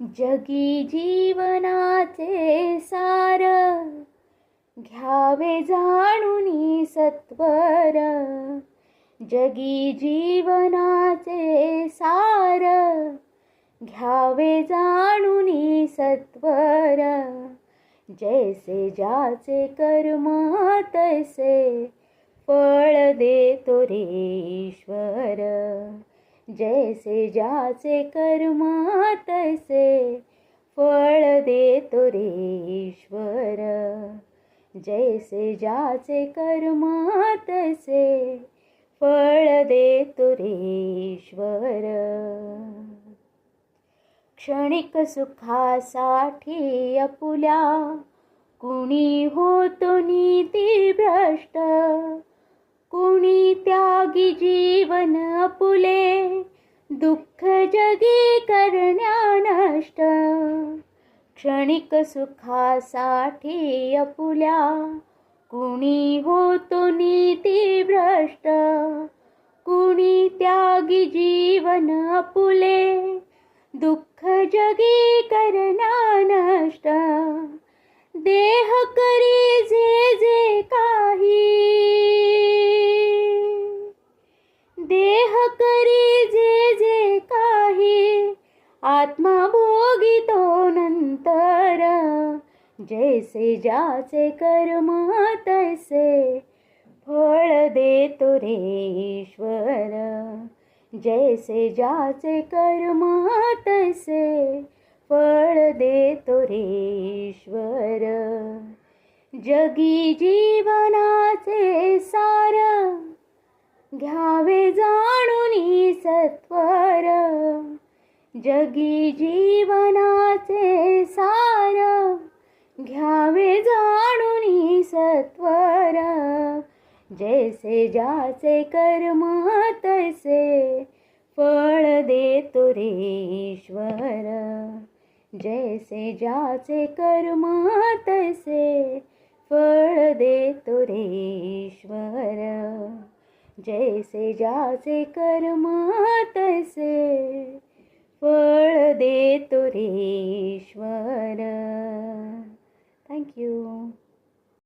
जगी जीवनाचे सार, घ्यावे जाणूनी सत्वर. जगी जीवनाचे सार, घ्यावे जाणूनी सत्वर. जैसे ज्याचे कर्म तैसे फळ देतो रे ईश्वर. जैसे ज्याचे कर्म तैसे फळ देतो रे ईश्वर. जैसे ज्याचे कर्म तैसे फळ देतो रे ईश्वर. क्षणिक सुखासाठी आपुल्या कुणी होतो नीतिभ्रष्ट. कुणी त्यागी जीवन आपुले दुःख जगी करण्या नष्ट. क्षणिक सुखासाठी आपुल्या कुणी होतो नीतिभ्रष्ट. कुणी त्यागी जीवन आपुले दुःख जगी करण्या नष्ट. देह करी जे जे काही, देह करी जे जे काही, आत्मा भोगितो नंतर. जैसे ज्याचे कर्म तैसे फळ देतो रे ईश्वर. जैसे ज्याचे कर्म तैसे फळ देतो रे ईश्वर. जगी जीवनाचे सार, घ्यावे जाणूनी सत्वर. जगी जीवनाचे सार, घ्यावे जाणूनी सत्वर. जैसे ज्याचे कर्म तैसे फळ देतो रे ईश्वर. जैसे ज्याचे कर्म तैसे फळ देतो रे ईश्वर. जैसे ज्याचे कर्म तैसे फळ देतो रे ईश्वर. थँक्यू.